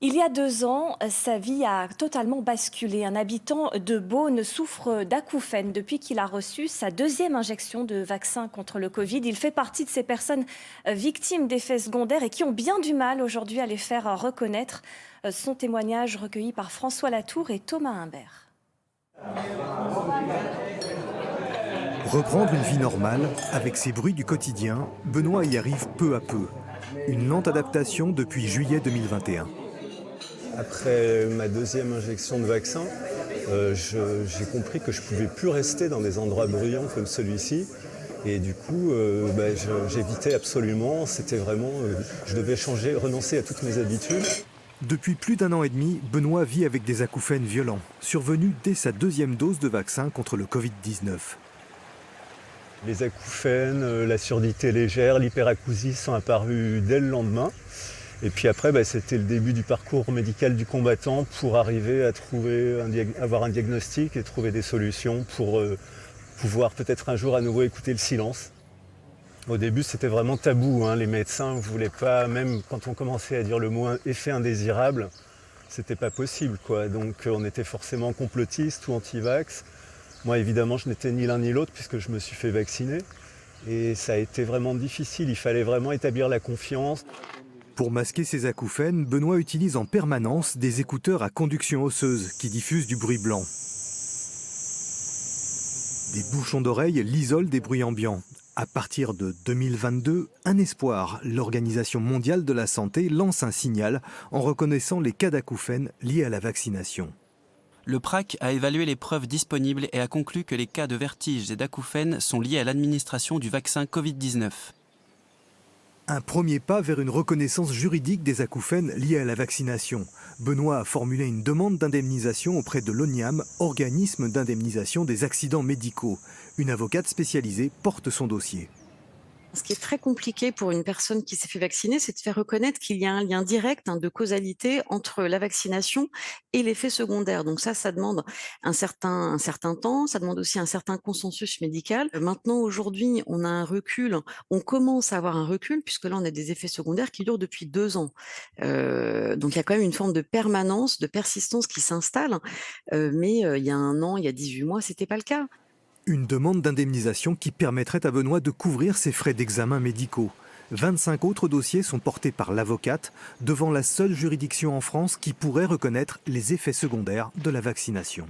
Il y a 2 ans, sa vie a totalement basculé. Un habitant de Beaune souffre d'acouphènes depuis qu'il a reçu sa 2e injection de vaccin contre le Covid. Il fait partie de ces personnes victimes d'effets secondaires et qui ont bien du mal aujourd'hui à les faire reconnaître. Son témoignage recueilli par François Latour et Thomas Imbert. Reprendre une vie normale, avec ses bruits du quotidien, Benoît y arrive peu à peu. Une lente adaptation depuis juillet 2021. Après ma 2e injection de vaccin, j'ai compris que je ne pouvais plus rester dans des endroits bruyants comme celui-ci. Et du coup, j'évitais absolument. C'était vraiment, je devais changer, renoncer à toutes mes habitudes. Depuis plus d'1 an et demi, Benoît vit avec des acouphènes violents, survenus dès sa 2e dose de vaccin contre le Covid-19. Les acouphènes, la surdité légère, l'hyperacousie sont apparus dès le lendemain. Et puis après, c'était le début du parcours médical du combattant pour arriver à avoir un diagnostic et trouver des solutions pour pouvoir peut-être un jour à nouveau écouter le silence. Au début, c'était vraiment tabou. Les médecins ne voulaient pas, même quand on commençait à dire le mot effet indésirable, c'était pas possible, quoi. Donc on était forcément complotistes ou anti-vax. Moi, évidemment, je n'étais ni l'un ni l'autre puisque je me suis fait vacciner. Et ça a été vraiment difficile. Il fallait vraiment établir la confiance. Pour masquer ses acouphènes, Benoît utilise en permanence des écouteurs à conduction osseuse qui diffusent du bruit blanc. Des bouchons d'oreille l'isolent des bruits ambiants. À partir de 2022, un espoir. L'Organisation mondiale de la santé lance un signal en reconnaissant les cas d'acouphènes liés à la vaccination. Le PRAC a évalué les preuves disponibles et a conclu que les cas de vertiges et d'acouphènes sont liés à l'administration du vaccin Covid-19. Un premier pas vers une reconnaissance juridique des acouphènes liés à la vaccination. Benoît a formulé une demande d'indemnisation auprès de l'ONIAM, organisme d'indemnisation des accidents médicaux. Une avocate spécialisée porte son dossier. Ce qui est très compliqué pour une personne qui s'est fait vacciner, c'est de faire reconnaître qu'il y a un lien direct de causalité entre la vaccination et l'effet secondaire. Donc ça demande un certain temps, ça demande aussi un certain consensus médical. Maintenant, aujourd'hui, on a un recul, on commence à avoir un recul, puisque là, on a des effets secondaires qui durent depuis 2 ans. Donc il y a quand même une forme de permanence, de persistance qui s'installe. Mais il y a 1 an, il y a 18 mois, c'était pas le cas. Une demande d'indemnisation qui permettrait à Benoît de couvrir ses frais d'examen médicaux. 25 autres dossiers sont portés par l'avocate devant la seule juridiction en France qui pourrait reconnaître les effets secondaires de la vaccination.